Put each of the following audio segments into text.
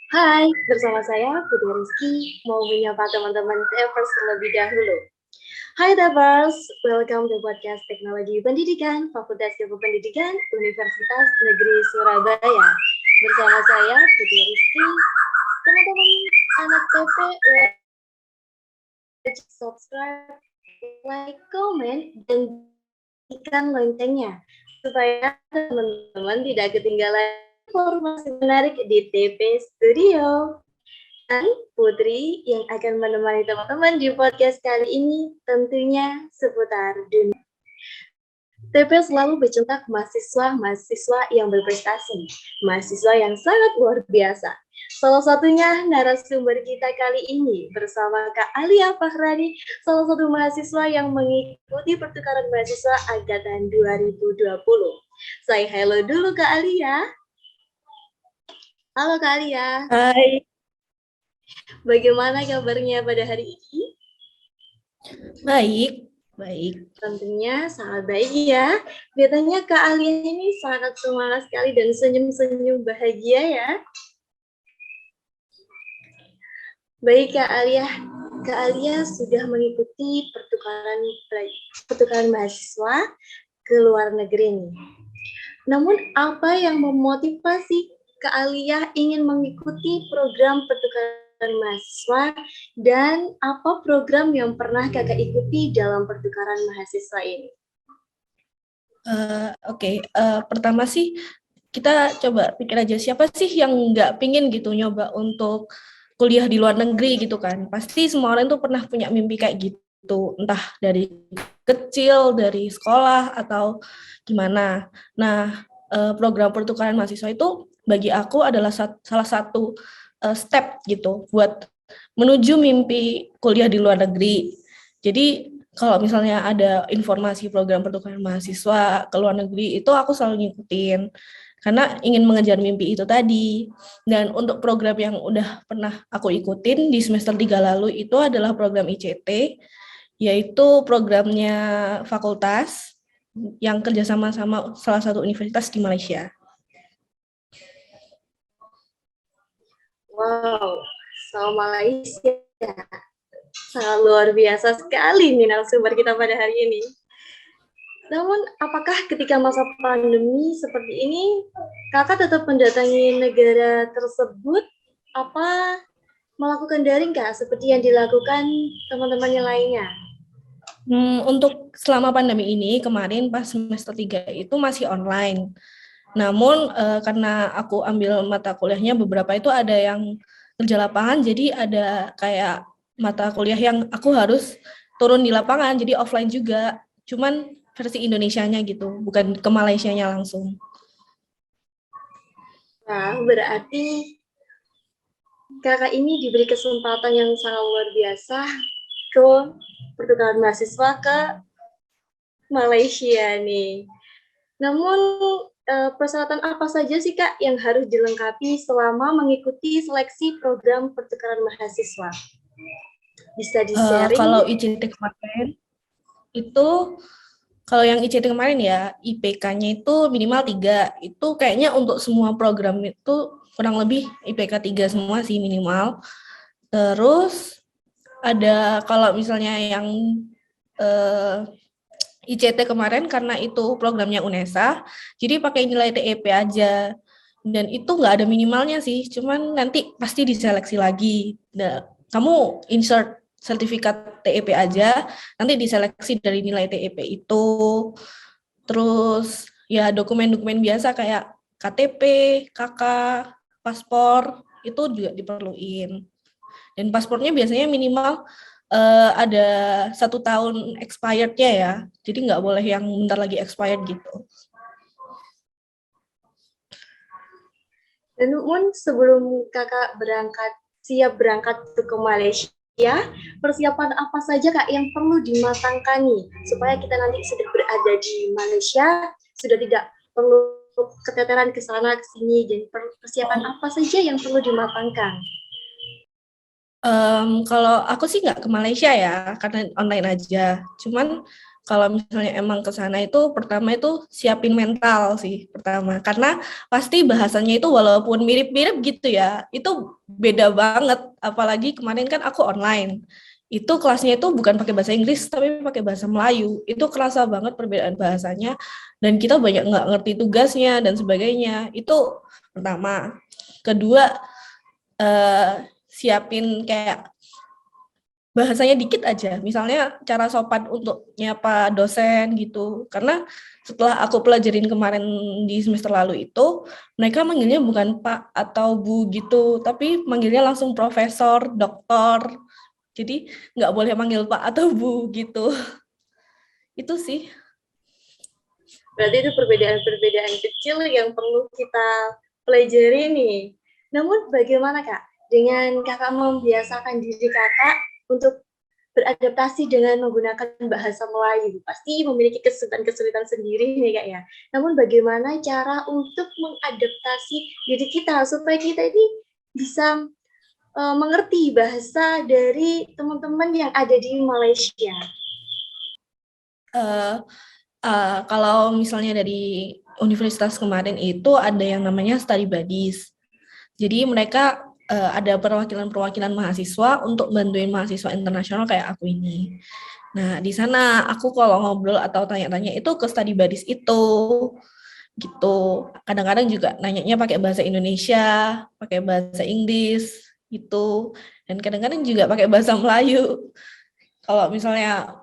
Hai, bersama saya Putri Rizky, mau menyapa teman-teman Tevers terlebih dahulu. Hai Tevers, welcome to podcast Teknologi Pendidikan, Fakultas Ilmu Pendidikan, Universitas Negeri Surabaya. Bersama saya Putri Rizky, teman-teman anak TP, subscribe, like, comment, dan tekan loncengnya, supaya teman-teman tidak ketinggalan informasi menarik di TP Studio. Dan Putri yang akan menemani teman-teman di podcast kali ini tentunya seputar dunia. TP selalu mencetak mahasiswa-mahasiswa yang berprestasi, mahasiswa yang sangat luar biasa. Salah satunya narasumber kita kali ini bersama Kak Alia Fahrani, salah satu mahasiswa yang mengikuti pertukaran mahasiswa angkatan 2020. Say hello dulu Kak Alia. Halo Kak Alia. Hai. Bagaimana kabarnya pada hari ini? Baik. Tentunya sangat baik ya. Biasanya Kak Alia ini sangat semangat sekali dan senyum-senyum bahagia ya. Baik Kak Alia sudah mengikuti pertukaran mahasiswa ke luar negeri nih. Namun apa yang memotivasi Kak Alia ingin mengikuti program pertukaran mahasiswa dan apa program yang pernah Kakak ikuti dalam pertukaran mahasiswa ini? Pertama sih kita coba pikir aja siapa sih yang nggak pingin gitu nyoba untuk kuliah di luar negeri gitu kan. Pasti semua orang tuh pernah punya mimpi kayak gitu, entah dari kecil, dari sekolah, atau gimana. Nah, program pertukaran mahasiswa itu bagi aku adalah salah satu step gitu buat menuju mimpi kuliah di luar negeri. Jadi kalau misalnya ada informasi program pertukaran mahasiswa ke luar negeri, itu aku selalu ngikutin karena ingin mengejar mimpi itu tadi. Dan untuk program yang udah pernah aku ikutin di semester 3 lalu itu adalah program ICT, yaitu programnya fakultas yang kerjasama sama salah satu universitas di Malaysia. Wow, sama Malaysia. Sangat luar biasa sekali nih narasumber kita pada hari ini. Namun, apakah ketika masa pandemi seperti ini, kakak tetap mendatangi negara tersebut, apa melakukan daring kak, seperti yang dilakukan teman-temannya lainnya? Untuk selama pandemi ini, kemarin pas semester 3 itu masih online. Namun, karena aku ambil mata kuliahnya beberapa itu ada yang kerja lapangan, jadi ada kayak mata kuliah yang aku harus turun di lapangan, jadi offline juga. Cuman versi Indonesianya gitu, bukan ke Malaysianya langsung. Nah, berarti kakak ini diberi kesempatan yang sangat luar biasa ke pertukaran mahasiswa ke Malaysia nih. Namun, persyaratan apa saja sih Kak yang harus dilengkapi selama mengikuti seleksi program pertukaran mahasiswa? Bisa di-sharing? Kalau ICT kemarin, itu kalau yang ICT kemarin ya, IPK-nya itu minimal 3. Itu kayaknya untuk semua program itu kurang lebih IPK 3 semua sih minimal. Terus ada kalau misalnya yang ICT kemarin karena itu programnya UNESA, jadi pakai nilai TEP aja. Dan itu nggak ada minimalnya sih, cuman nanti pasti diseleksi lagi. Nah, kamu insert sertifikat TEP aja, nanti diseleksi dari nilai TEP itu. Terus ya dokumen-dokumen biasa kayak KTP, KK, paspor, itu juga diperluin. Dan paspornya biasanya minimal ada 1 tahun expired-nya ya, jadi nggak boleh yang bentar lagi expired gitu. Dan namun sebelum kakak siap berangkat ke Malaysia, persiapan apa saja Kak yang perlu dimatangkan nih supaya kita nanti sudah berada di Malaysia sudah tidak perlu keteteran ke sana ke sini, dan persiapan apa saja yang perlu dimatangkan? Kalau aku sih nggak ke Malaysia ya, karena online aja. Cuman kalau misalnya emang ke sana itu pertama itu siapin mental sih pertama, karena pasti bahasanya itu walaupun mirip-mirip gitu ya, itu beda banget. Apalagi kemarin kan aku online, itu kelasnya itu bukan pakai bahasa Inggris tapi pakai bahasa Melayu. Itu kerasa banget perbedaan bahasanya dan kita banyak nggak ngerti tugasnya dan sebagainya. Itu pertama. Kedua, siapin kayak bahasanya dikit aja, misalnya cara sopan untuk nyapa dosen gitu. Karena setelah aku pelajarin kemarin di semester lalu itu, mereka manggilnya bukan Pak atau Bu gitu, tapi manggilnya langsung profesor, doktor. Jadi nggak boleh manggil Pak atau Bu gitu. Itu sih. Berarti itu perbedaan-perbedaan kecil yang perlu kita pelajari nih. Namun bagaimana Kak, dengan Kakak membiasakan diri Kakak untuk beradaptasi dengan menggunakan bahasa Melayu? Pasti memiliki kesulitan-kesulitan sendiri nih Kak ya. Namun bagaimana cara untuk mengadaptasi diri kita supaya kita ini bisa mengerti bahasa dari teman-teman yang ada di Malaysia? Uh, kalau misalnya dari universitas kemarin itu ada yang namanya study buddies. Jadi mereka ada perwakilan-perwakilan mahasiswa untuk bantuin mahasiswa internasional kayak aku ini. Nah, di sana aku kalau ngobrol atau tanya-tanya itu ke study buddies itu gitu. Kadang-kadang juga nanyanya pakai bahasa Indonesia, pakai bahasa Inggris gitu. Dan kadang-kadang juga pakai bahasa Melayu. Kalau misalnya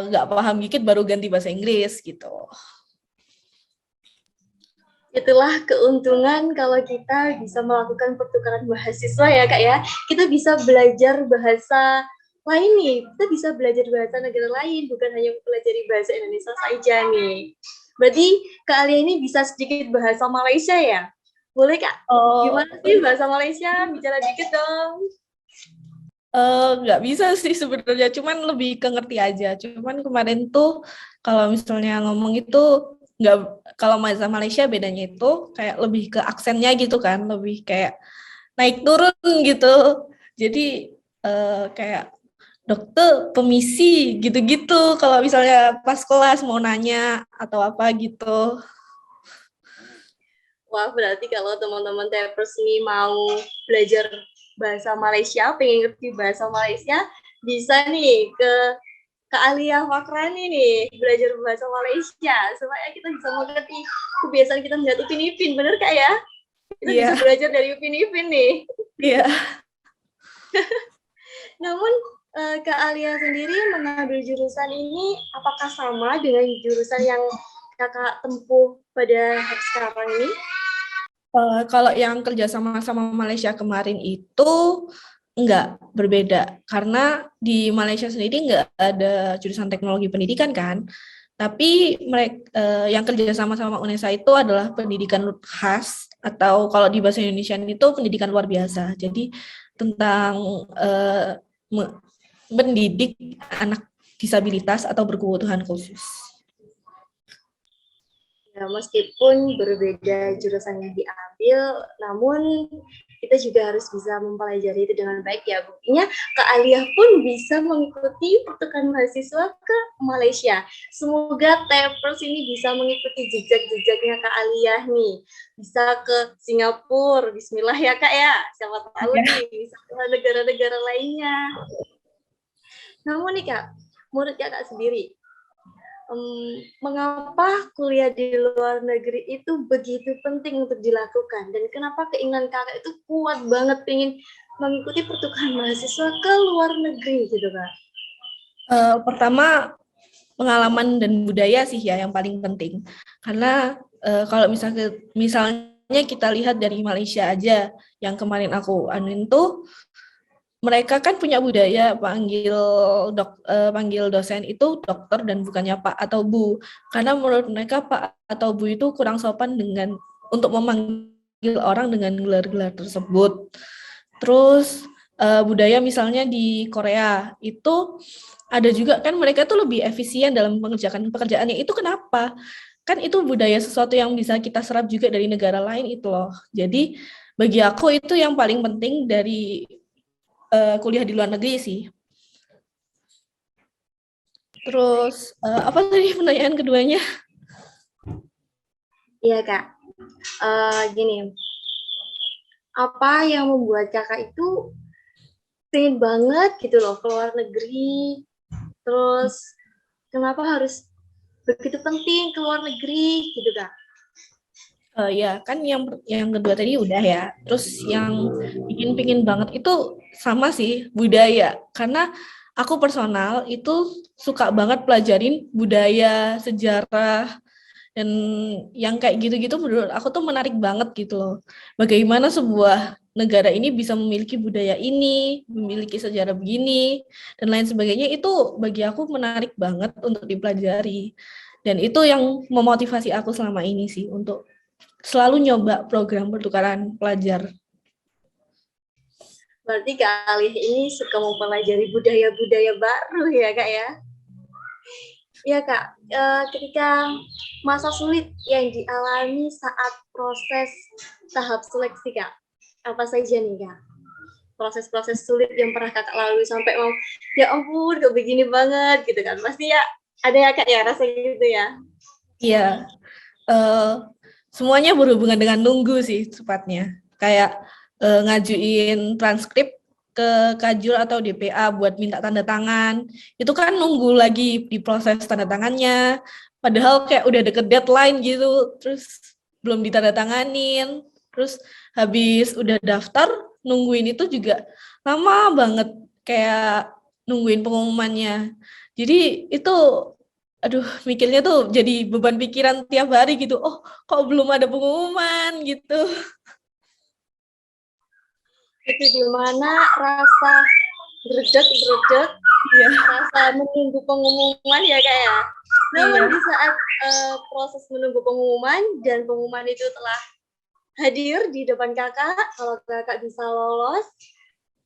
nggak paham dikit baru ganti bahasa Inggris gitu. Itulah keuntungan kalau kita bisa melakukan pertukaran mahasiswa ya Kak ya. Kita bisa belajar bahasa lain nih. Kita bisa belajar bahasa negara lain, bukan hanya mempelajari bahasa Indonesia saja nih. Berarti Kak Alia ini bisa sedikit bahasa Malaysia ya? Boleh Kak? Gimana sih bahasa Malaysia? Bicara dikit dong. Nggak bisa sih sebenarnya, cuman lebih ke ngerti aja. Cuman kemarin tuh kalau misalnya ngomong itu nggak, kalau bahasa Malaysia bedanya itu kayak lebih ke aksennya gitu kan, lebih kayak naik turun gitu. Jadi kayak dokter, permisi gitu-gitu. Kalau misalnya pas kelas mau nanya atau apa gitu. Wah, berarti kalau teman-teman Tepers ini mau belajar bahasa Malaysia, pengen ngerti bahasa Malaysia, bisa nih ke Alia Wakrani nih, belajar bahasa Malaysia, supaya kita bisa mengerti kebiasaan kita melihat Upin Ipin, bener Kak ya? Kita bisa belajar dari Upin Ipin nih. Iya. Namun, Kak Alia sendiri mengambil jurusan ini, apakah sama dengan jurusan yang Kakak tempuh pada sekarang ini? Kalau yang kerja sama Malaysia kemarin itu enggak, berbeda. Karena di Malaysia sendiri enggak ada jurusan teknologi pendidikan kan. Tapi mereka yang kerja sama UNESA itu adalah pendidikan khas, atau kalau di bahasa Indonesia itu pendidikan luar biasa. Jadi tentang mendidik anak disabilitas atau berkebutuhan khusus. Ya, meskipun berbeda jurusan yang diambil, namun kita juga harus bisa mempelajari itu dengan baik ya. Buktinya Kak Alia pun bisa mengikuti pertukaran mahasiswa ke Malaysia. Semoga Tepers ini bisa mengikuti jejak-jejaknya Kak Alia nih. Bisa ke Singapura, bismillah ya Kak ya. Siapa tahu nih, bisa ke negara-negara lainnya. Namun nih Kak, menurut Kakak sendiri, mengapa kuliah di luar negeri itu begitu penting untuk dilakukan, dan kenapa keinginan Kakak itu kuat banget pengen mengikuti pertukaran mahasiswa ke luar negeri gitu Kak? Pertama, pengalaman dan budaya sih ya yang paling penting. Karena kalau misalnya kita lihat dari Malaysia aja, yang kemarin aku anuin tuh, mereka kan punya budaya panggil dosen itu dokter dan bukannya Pak atau Bu. Karena menurut mereka Pak atau Bu itu kurang sopan untuk memanggil orang dengan gelar-gelar tersebut. Terus budaya misalnya di Korea itu ada juga kan, mereka tuh lebih efisien dalam mengerjakan pekerjaannya. Itu kenapa? Kan itu budaya sesuatu yang bisa kita serap juga dari negara lain itu loh. Jadi bagi aku itu yang paling penting dari kuliah di luar negeri sih. Terus apa tadi pertanyaan keduanya? Iya Kak, gini, apa yang membuat kakak itu pengen banget gitu loh ke luar negeri, terus kenapa harus begitu penting ke luar negeri gitu Kak? Ya kan yang kedua tadi udah ya. Terus yang bikin pingin banget itu sama sih budaya. Karena aku personal itu suka banget pelajarin budaya, sejarah, dan yang kayak gitu-gitu menurut aku tuh menarik banget gitu loh. Bagaimana sebuah negara ini bisa memiliki budaya ini, memiliki sejarah begini, dan lain sebagainya itu bagi aku menarik banget untuk dipelajari. Dan itu yang memotivasi aku selama ini sih untuk selalu nyoba program pertukaran pelajar. Berarti kali ini suka mempelajari budaya-budaya baru ya Kak ya? Iya Kak, ketika masa sulit yang dialami saat proses tahap seleksi Kak, apa saja nih Kak? Proses-proses sulit yang pernah Kakak lalui sampai mau, ya ampun kok begini banget gitu kan. Pasti ya ada ya Kak ya rasa gitu ya? Iya, semuanya berhubungan dengan nunggu sih tepatnya. Kayak ngajuin transkrip ke Kajur atau DPA buat minta tanda tangan. Itu kan nunggu lagi di proses tanda tangannya. Padahal kayak udah deket deadline gitu, terus belum ditandatanganin. Terus habis udah daftar, nungguin itu juga lama banget kayak nungguin pengumumannya. Jadi itu aduh mikirnya tuh jadi beban pikiran tiap hari gitu. Oh, kok belum ada pengumuman gitu. Itu di mana rasa berdek-berdek, Iya. rasa menunggu pengumuman ya Kak ya? Namun Iya. di saat proses menunggu pengumuman dan pengumuman itu telah hadir di depan Kakak, kalau Kakak bisa lolos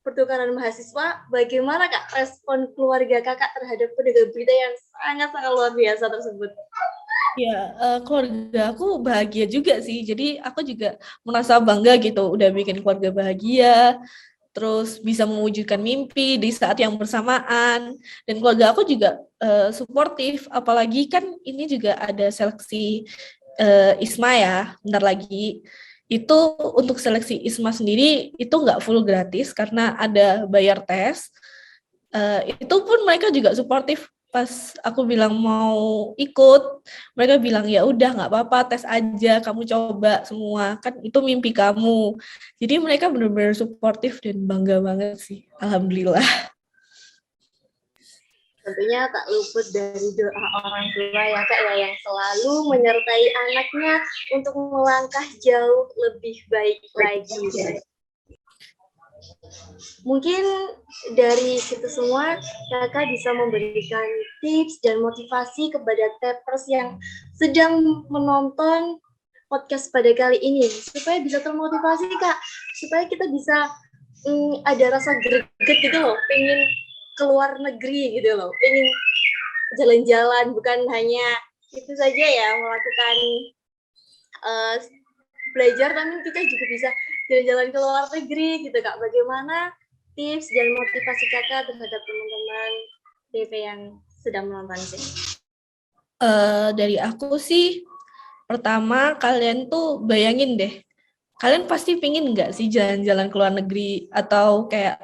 pertukaran mahasiswa, bagaimana Kak respon keluarga Kakak terhadap berita yang sangat-sangat luar biasa tersebut? Ya, keluarga aku bahagia juga sih. Jadi aku juga merasa bangga gitu, udah bikin keluarga bahagia, terus bisa mewujudkan mimpi di saat yang bersamaan. Dan keluarga aku juga suportif, apalagi kan ini juga ada seleksi ISMA ya, bentar lagi. Itu untuk seleksi ISMA sendiri itu nggak full gratis karena ada bayar tes. Itu pun mereka juga suportif pas aku bilang mau ikut, mereka bilang ya udah nggak apa-apa tes aja, kamu coba semua kan itu mimpi kamu. Jadi mereka benar-benar suportif dan bangga banget sih, alhamdulillah. Tentunya tak luput dari doa orang tua ya Kak ya, yang selalu menyertai anaknya untuk melangkah jauh lebih baik lagi. Mungkin dari situ semua Kakak bisa memberikan tips dan motivasi kepada tapers yang sedang menonton podcast pada kali ini supaya bisa termotivasi Kak, supaya kita bisa ada rasa greget gitu loh, pengen keluar negeri gitu loh, pengen jalan-jalan, bukan hanya itu saja ya melakukan uh, belajar, tapi kita juga bisa jalan-jalan ke luar negeri gitu Kak. Bagaimana tips dan motivasi Kakak terhadap teman-teman DP yang sedang menonton sini? Dari aku sih, pertama kalian tuh bayangin deh, kalian pasti pingin nggak sih jalan-jalan ke luar negeri atau kayak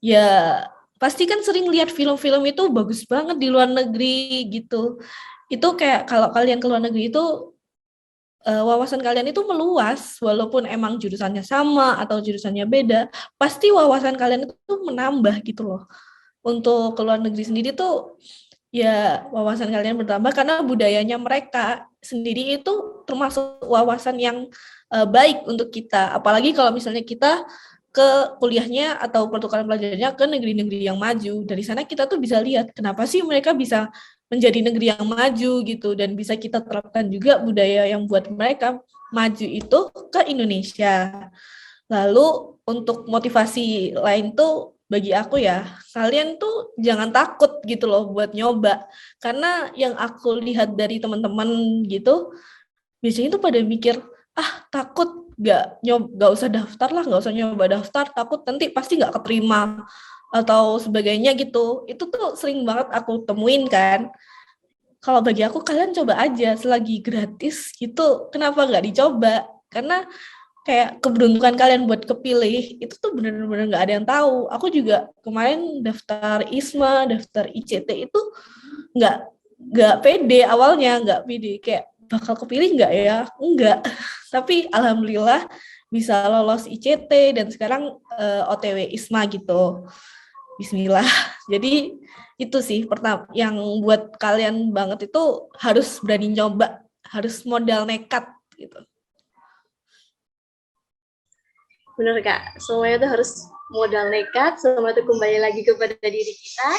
ya pasti kan sering lihat film-film itu bagus banget di luar negeri gitu. Itu kayak kalau kalian ke luar negeri itu wawasan kalian itu meluas walaupun emang jurusannya sama atau jurusannya beda, pasti wawasan kalian itu menambah gitu loh. Untuk ke luar negeri sendiri tuh ya wawasan kalian bertambah karena budayanya mereka sendiri itu termasuk wawasan yang baik untuk kita. Apalagi kalau misalnya kita ke kuliahnya atau pertukaran pelajarnya ke negeri-negeri yang maju. Dari sana kita tuh bisa lihat kenapa sih mereka bisa menjadi negeri yang maju gitu dan bisa kita terapkan juga budaya yang buat mereka maju itu ke Indonesia. Lalu untuk motivasi lain tuh bagi aku ya, kalian tuh jangan takut gitu loh buat nyoba. Karena yang aku lihat dari teman-teman gitu, biasanya tuh pada mikir, ah takut gak usah daftar lah, gak usah nyoba daftar, takut nanti pasti gak keterima. atau sebagainya gitu. Itu tuh sering banget aku temuin kan. Kalau bagi aku kalian coba aja selagi gratis gitu, kenapa nggak dicoba? Karena kayak keberuntungan kalian buat kepilih itu tuh bener-bener nggak ada yang tahu. Aku juga kemarin daftar ISMA, daftar ICT itu nggak nggak pede awalnya, nggak pede kayak bakal kepilih nggak ya? Enggak. Tapi alhamdulillah bisa lolos ICT dan sekarang OTW ISMA gitu. Bismillah. Jadi itu sih pertama yang buat kalian banget itu harus berani nyoba, harus modal nekat gitu. Benar Kak, semuanya itu harus modal nekat, semua itu kembali lagi kepada diri kita.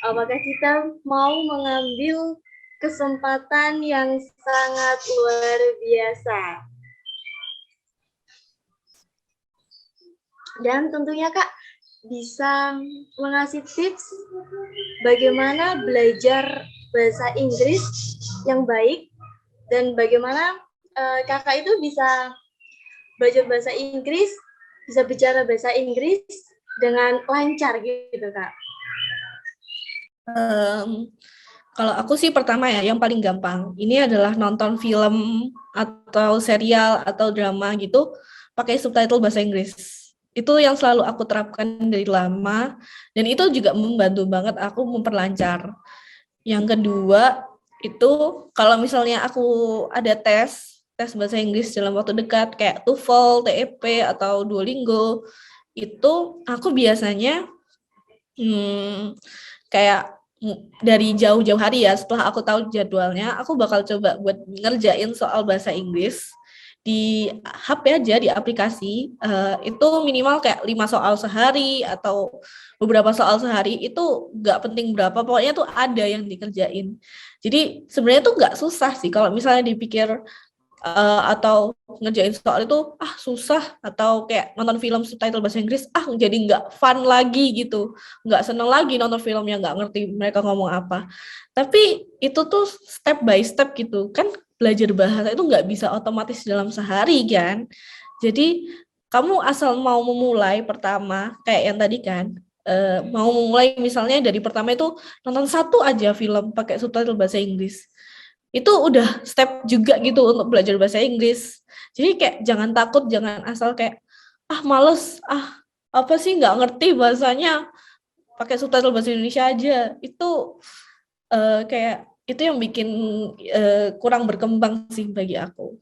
Apakah kita mau mengambil kesempatan yang sangat luar biasa? Dan tentunya Kak, bisa mengasih tips bagaimana belajar bahasa Inggris yang baik dan bagaimana kakak itu bisa belajar bahasa Inggris, bisa bicara bahasa Inggris dengan lancar gitu Kak. Kalau aku sih pertama ya, yang paling gampang ini adalah nonton film atau serial atau drama gitu pakai subtitle bahasa Inggris. Itu yang selalu aku terapkan dari lama dan itu juga membantu banget aku memperlancar. Yang kedua itu kalau misalnya aku ada tes bahasa Inggris dalam waktu dekat kayak TOEFL, TEP atau Duolingo, itu aku biasanya kayak dari jauh-jauh hari ya, setelah aku tahu jadwalnya, aku bakal coba buat ngerjain soal bahasa Inggris di HP aja, di aplikasi. Itu minimal kayak 5 soal sehari atau beberapa soal sehari, itu nggak penting berapa, pokoknya tuh ada yang dikerjain. Jadi sebenarnya tuh nggak susah sih, kalau misalnya dipikir atau ngerjain soal itu susah, atau kayak nonton film subtitle bahasa Inggris jadi nggak fun lagi gitu, nggak seneng lagi nonton filmnya, nggak ngerti mereka ngomong apa. Tapi itu tuh step by step gitu kan, belajar bahasa itu nggak bisa otomatis dalam sehari kan. Jadi kamu asal mau memulai pertama kayak yang tadi kan, mau memulai misalnya dari pertama itu nonton satu aja film pakai subtitle bahasa Inggris, itu udah step juga gitu untuk belajar bahasa Inggris. Jadi kayak jangan takut, jangan asal kayak males, apa sih nggak ngerti bahasanya, pakai subtitle bahasa Indonesia aja. Itu kayak itu yang bikin kurang berkembang sih bagi aku.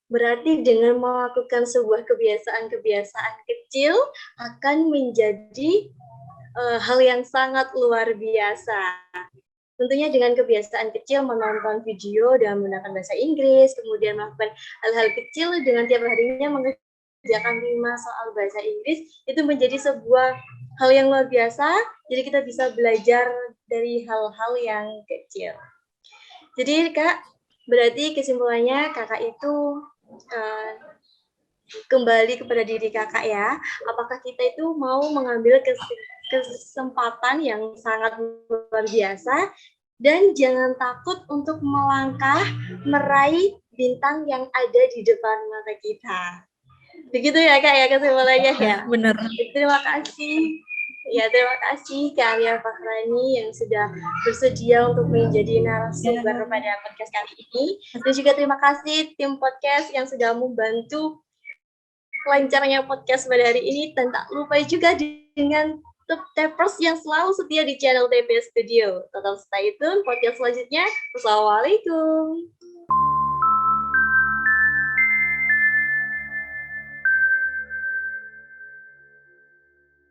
Berarti dengan melakukan sebuah kebiasaan-kebiasaan kecil akan menjadi hal yang sangat luar biasa. Tentunya dengan kebiasaan kecil menonton video dan menggunakan bahasa Inggris, kemudian melakukan hal-hal kecil dengan tiap harinya mengerjakan 5 soal bahasa Inggris, itu menjadi sebuah hal yang luar biasa, jadi kita bisa belajar dari hal-hal yang kecil. Jadi Kak, berarti kesimpulannya kakak itu kembali kepada diri kakak ya, apakah kita itu mau mengambil kesempatan yang sangat luar biasa dan jangan takut untuk melangkah meraih bintang yang ada di depan mata kita. Begitu ya Kak ya kesimpulannya ya. Benar. Terima kasih. Ya, terima kasih Kak Alia Fahrani yang sudah bersedia untuk menjadi narasumber pada podcast kali ini. Dan juga terima kasih tim podcast yang sudah membantu lancarnya podcast pada hari ini. Dan tak lupa juga dengan Tapers yang selalu setia di channel TP Studio. Tetap stay tune podcast selanjutnya. Wassalamualaikum.